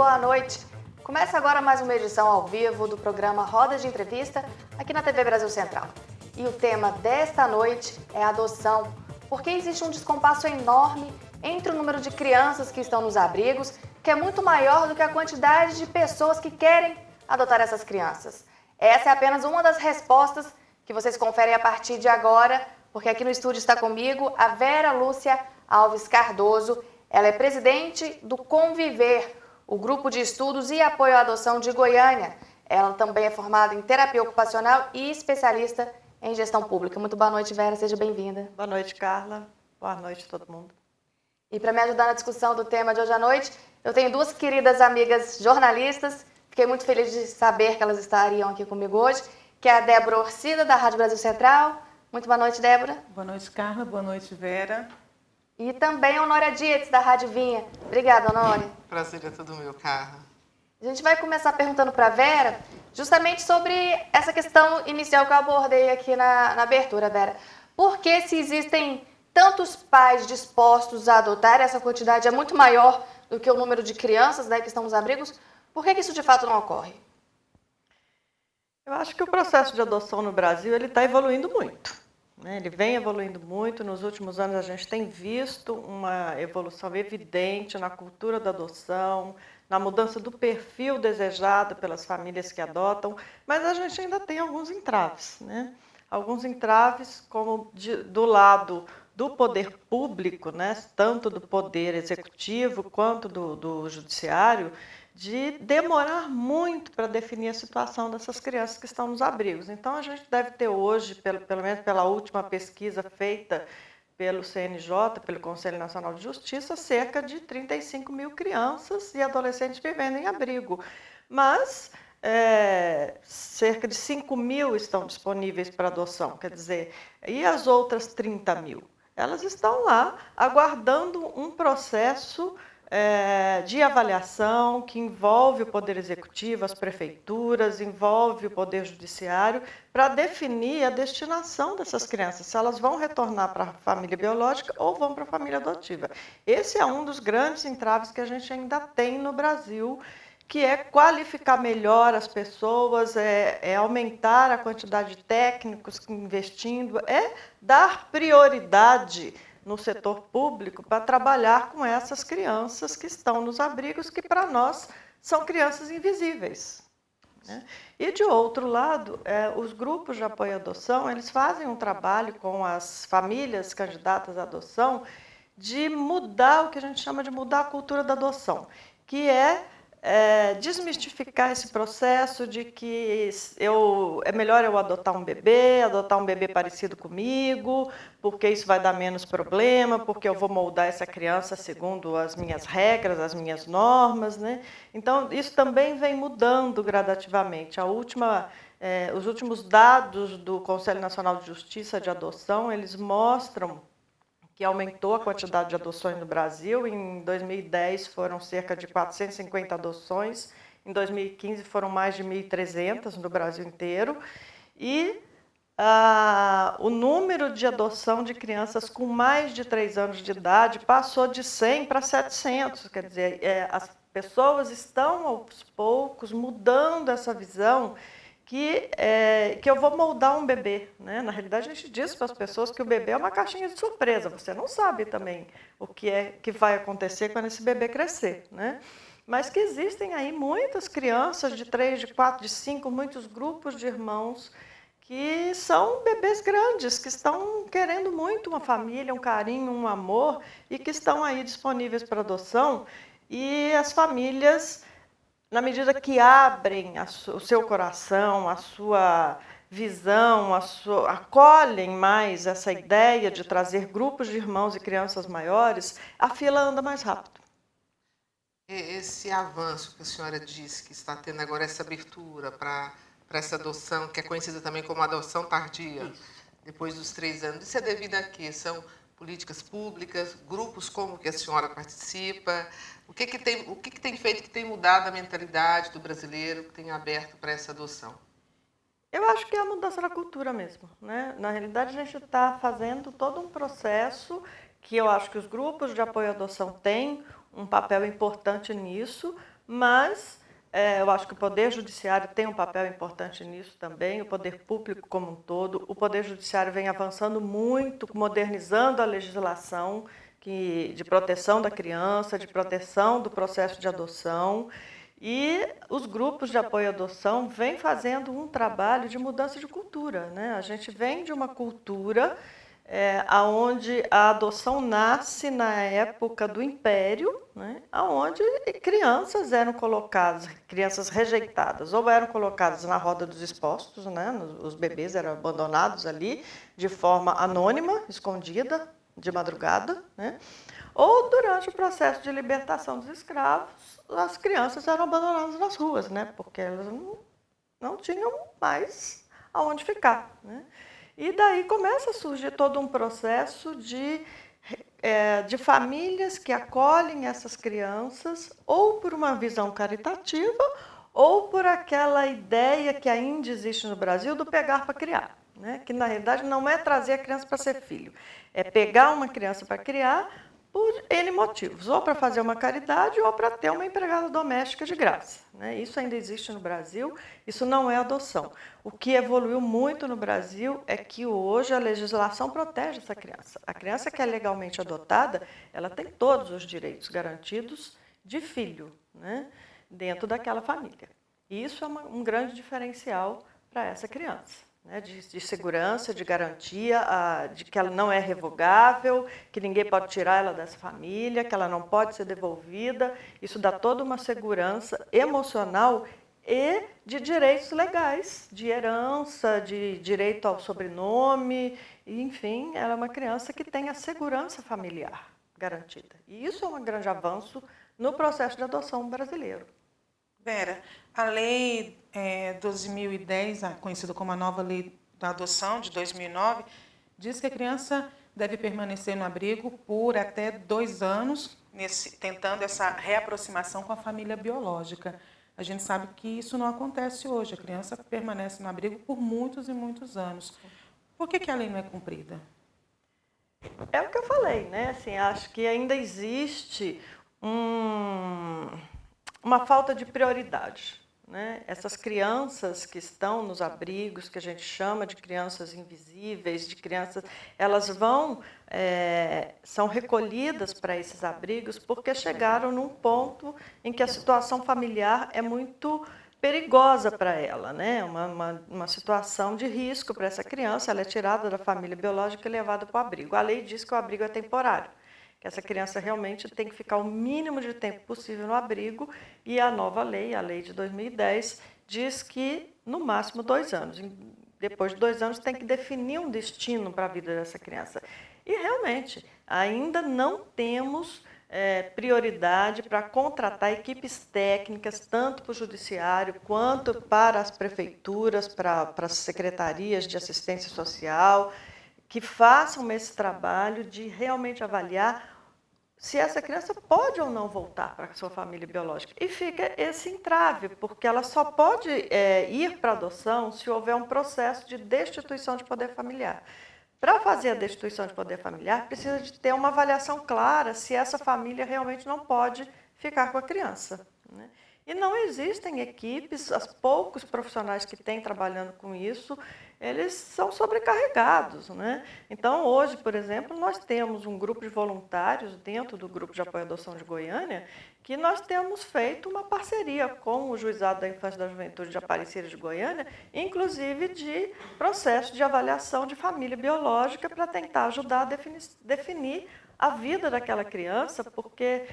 boa noite. Começa agora mais uma edição ao vivo do programa Roda de Entrevista aqui na TV Brasil Central. E o tema desta noite é a adoção, porque existe um descompasso enorme entre o número de crianças que estão nos abrigos, que é muito maior do que a quantidade de pessoas que querem adotar essas crianças. Essa é apenas uma das respostas que vocês conferem a partir de agora, porque aqui no estúdio está comigo a Vera Lúcia Alves Cardoso. Ela é presidente do Conviver, o grupo de estudos e apoio à adoção de Goiânia. Ela também é formada em terapia ocupacional e especialista em gestão pública. Muito boa noite, Vera, seja bem-vinda. Boa noite, Carla. Boa noite a todo mundo. E para me ajudar na discussão do tema de hoje à noite, eu tenho duas queridas amigas jornalistas. Fiquei muito feliz de saber que elas estariam aqui comigo hoje, que é a Débora Orcida, da Rádio Brasil Central. Muito boa noite, Débora. Boa noite, Carla. Boa noite, Vera. E também a Honória Dietz, da Rádio Vinha. Obrigada, Honória. Prazer é todo meu, Carla. A gente vai começar perguntando para a Vera justamente sobre essa questão inicial que eu abordei aqui na abertura, Vera. Por que, se existem tantos pais dispostos a adotar, essa quantidade é muito maior do que o número de crianças, né, que estão nos abrigos, por que isso de fato não ocorre? Eu acho que o processo de adoção no Brasil está evoluindo muito. Ele vem evoluindo muito. Nos últimos anos a gente tem visto uma evolução evidente na cultura da adoção, na mudança do perfil desejado pelas famílias que adotam, mas a gente ainda tem alguns entraves, né? Alguns entraves como do lado do poder público, né? Tanto do poder executivo quanto do judiciário, de demorar muito para definir a situação dessas crianças que estão nos abrigos. Então, a gente deve ter hoje, pelo menos pela última pesquisa feita pelo CNJ, pelo Conselho Nacional de Justiça, cerca de 35 mil crianças e adolescentes vivendo em abrigo. Mas cerca de 5 mil estão disponíveis para adoção, quer dizer, e as outras 30 mil? Elas estão lá aguardando um processo de avaliação que envolve o Poder Executivo, as prefeituras, envolve o Poder Judiciário, para definir a destinação dessas crianças, se elas vão retornar para a família biológica ou vão para a família adotiva. Esse é um dos grandes entraves que a gente ainda tem no Brasil, que é qualificar melhor as pessoas, é aumentar a quantidade de técnicos investindo, é dar prioridade no setor público para trabalhar com essas crianças que estão nos abrigos, que para nós são crianças invisíveis, né? E de outro lado, os grupos de apoio à adoção, eles fazem um trabalho com as famílias candidatas à adoção de mudar o que a gente chama de mudar a cultura da adoção, que é desmistificar esse processo de que é melhor eu adotar um bebê parecido comigo, porque isso vai dar menos problema, porque eu vou moldar essa criança segundo as minhas regras, as minhas normas, né? Então, isso também vem mudando gradativamente. Os últimos dados do Conselho Nacional de Justiça de Adoção, eles mostram que aumentou a quantidade de adoções no Brasil. Em 2010 foram cerca de 450 adoções, em 2015 foram mais de 1.300 no Brasil inteiro, e o número de adoção de crianças com mais de 3 anos de idade passou de 100 para 700, quer dizer, as pessoas estão aos poucos mudando essa visão que eu vou moldar um bebê, né? Na realidade, a gente diz para as pessoas que o bebê é uma caixinha de surpresa. Você não sabe também o que vai acontecer quando esse bebê crescer, né? Mas que existem aí muitas crianças de 3, de 4, de 5, muitos grupos de irmãos que são bebês grandes, que estão querendo muito uma família, um carinho, um amor, e que estão aí disponíveis para adoção. E as famílias, na medida que abrem o seu coração, a sua visão, acolhem mais essa ideia de trazer grupos de irmãos e crianças maiores, a fila anda mais rápido. Esse avanço que a senhora disse, que está tendo agora essa abertura para essa adoção, que é conhecida também como adoção tardia, depois dos 3 anos, isso é devido a quê? São políticas públicas, grupos como que a senhora participa? O que tem feito, que tem mudado a mentalidade do brasileiro, que tem aberto para essa adoção? Eu acho que é a mudança da cultura mesmo, né? Na realidade, a gente está fazendo todo um processo que eu acho que os grupos de apoio à adoção têm um papel importante nisso, mas eu acho que o Poder Judiciário tem um papel importante nisso também, o poder público como um todo. O Poder Judiciário vem avançando muito, modernizando a legislação de proteção da criança, de proteção do processo de adoção. E os grupos de apoio à adoção vêm fazendo um trabalho de mudança de cultura, né? A gente vem de uma cultura onde a adoção nasce na época do Império, né, onde crianças eram colocadas, crianças rejeitadas, ou eram colocadas na roda dos expostos, né, os bebês eram abandonados ali de forma anônima, escondida, de madrugada, né, ou durante o processo de libertação dos escravos, as crianças eram abandonadas nas ruas, né, porque elas não tinham mais aonde ficar, né. E daí começa a surgir todo um processo de famílias que acolhem essas crianças, ou por uma visão caritativa, ou por aquela ideia que ainda existe no Brasil do pegar para criar, né? Que na realidade não é trazer a criança para ser filho, é pegar uma criança para criar por N motivos, ou para fazer uma caridade ou para ter uma empregada doméstica de graça, né? Isso ainda existe no Brasil, isso não é adoção. O que evoluiu muito no Brasil é que hoje a legislação protege essa criança. A criança que é legalmente adotada, ela tem todos os direitos garantidos de filho, né? Dentro daquela família. E isso é um grande diferencial para essa criança. Né, de segurança, de garantia, de que ela não é revogável, que ninguém pode tirar ela dessa família, que ela não pode ser devolvida. Isso dá toda uma segurança emocional e de direitos legais, de herança, de direito ao sobrenome, e, enfim, ela é uma criança que tem a segurança familiar garantida. E isso é um grande avanço no processo de adoção brasileiro. Vera, a lei 2010, conhecida como a nova lei da adoção de 2009, diz que a criança deve permanecer no abrigo por até 2 anos, tentando essa reaproximação com a família biológica. A gente sabe que isso não acontece hoje, a criança permanece no abrigo por muitos e muitos anos. Por que a lei não é cumprida? É o que eu falei, né? Assim, acho que ainda existe uma falta de prioridade, né? Essas crianças que estão nos abrigos, que a gente chama de crianças invisíveis, de crianças, elas são recolhidas para esses abrigos porque chegaram num ponto em que a situação familiar é muito perigosa para ela, né? Uma situação de risco para essa criança, ela é tirada da família biológica e levada para o abrigo. A lei diz que o abrigo é temporário, que essa criança realmente tem que ficar o mínimo de tempo possível no abrigo, e a nova lei, a lei de 2010, diz que no máximo 2 anos. Depois de 2 anos tem que definir um destino para a vida dessa criança. E realmente, ainda não temos prioridade para contratar equipes técnicas, tanto para o judiciário quanto para as prefeituras, para as secretarias de assistência social, que façam esse trabalho de realmente avaliar se essa criança pode ou não voltar para a sua família biológica. E fica esse entrave, porque ela só pode ir para a adoção se houver um processo de destituição de poder familiar. Para fazer a destituição de poder familiar, precisa de ter uma avaliação clara se essa família realmente não pode ficar com a criança, né? E não existem equipes, os poucos profissionais que têm trabalhando com isso, eles são sobrecarregados, né? Então, hoje, por exemplo, nós temos um grupo de voluntários dentro do Grupo de Apoio à Adoção de Goiânia, que nós temos feito uma parceria com o Juizado da Infância e da Juventude de Aparecida de Goiânia, inclusive de processo de avaliação de família biológica para tentar ajudar a definir a vida daquela criança, porque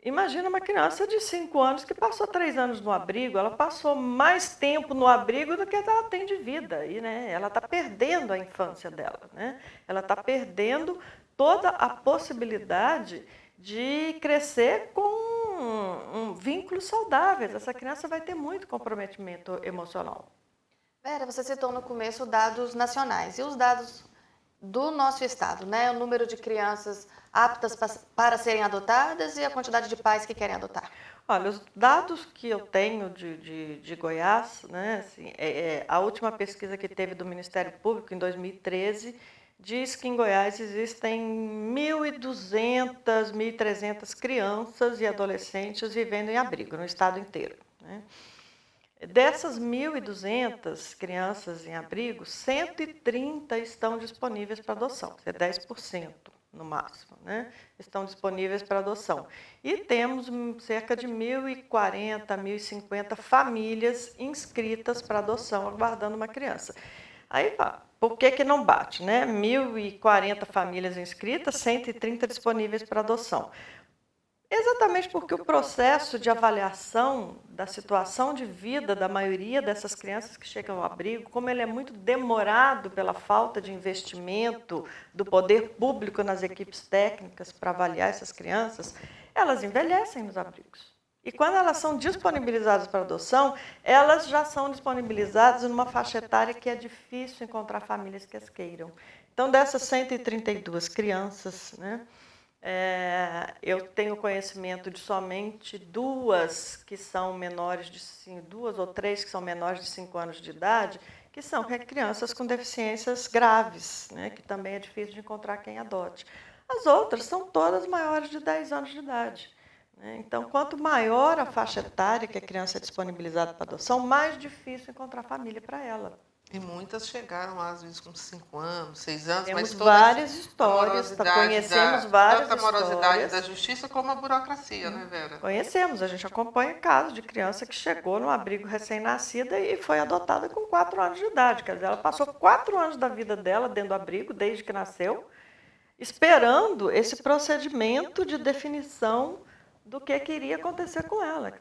imagina uma criança de 5 anos que passou 3 anos no abrigo, ela passou mais tempo no abrigo do que ela tem de vida. E, né, ela está perdendo a infância dela, né? Ela está perdendo toda a possibilidade de crescer com vínculos saudáveis. Essa criança vai ter muito comprometimento emocional. Vera, você citou no começo dados nacionais. E os dados do nosso estado, né? O número de crianças aptas para serem adotadas e a quantidade de pais que querem adotar? Olha, os dados que eu tenho de Goiás, né, assim, a última pesquisa que teve do Ministério Público, em 2013, diz que em Goiás existem 1.200, 1.300 crianças e adolescentes vivendo em abrigo no estado inteiro, né? Dessas 1.200 crianças em abrigo, 130 estão disponíveis para adoção, é 10% no máximo, né? Estão disponíveis para adoção. E temos cerca de 1.040, 1.050 famílias inscritas para adoção, aguardando uma criança. Aí, por que não bate, né? 1.040 famílias inscritas, 130 disponíveis para adoção. Exatamente porque o processo de avaliação da situação de vida da maioria dessas crianças que chegam ao abrigo, como ele é muito demorado pela falta de investimento do poder público nas equipes técnicas para avaliar essas crianças, elas envelhecem nos abrigos. E quando elas são disponibilizadas para adoção, elas já são disponibilizadas numa faixa etária que é difícil encontrar famílias que as queiram. Então, dessas 132 crianças, né, eu tenho conhecimento de somente duas que são menores de 5, 2 ou 3 que são menores de 5 anos de idade, que são crianças com deficiências graves, né, que também é difícil de encontrar quem adote. As outras são todas maiores de 10 anos de idade. Então, quanto maior a faixa etária que a criança é disponibilizada para adoção, mais difícil encontrar família para ela. E muitas chegaram lá, às vezes, com 5 anos, 6 anos, Temos mas toda várias histórias, conhecemos várias tanto a morosidade histórias. da justiça como a burocracia, né, Vera? Conhecemos, a gente acompanha casos de criança que chegou no abrigo recém-nascida e foi adotada com 4 anos de idade. Quer dizer, ela passou 4 anos da vida dela dentro do abrigo, desde que nasceu, esperando esse procedimento de definição do que iria acontecer com ela.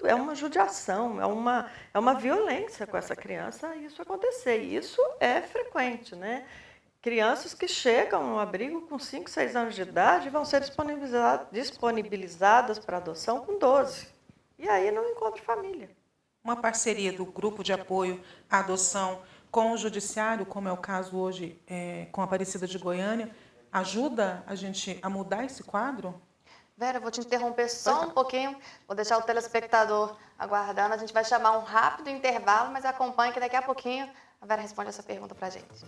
É uma judiação, é uma violência com essa criança isso acontecer. E isso é frequente, né? Crianças que chegam no abrigo com 5, 6 anos de idade vão ser disponibilizadas para adoção com 12. E aí não encontra família. Uma parceria do Grupo de Apoio à Adoção com o Judiciário, como é o caso hoje com a Aparecida de Goiânia, ajuda a gente a mudar esse quadro? Vera, eu vou te interromper só um pouquinho, vou deixar o telespectador aguardando, a gente vai chamar um rápido intervalo, mas acompanhe que daqui a pouquinho a Vera responde essa pergunta para a gente.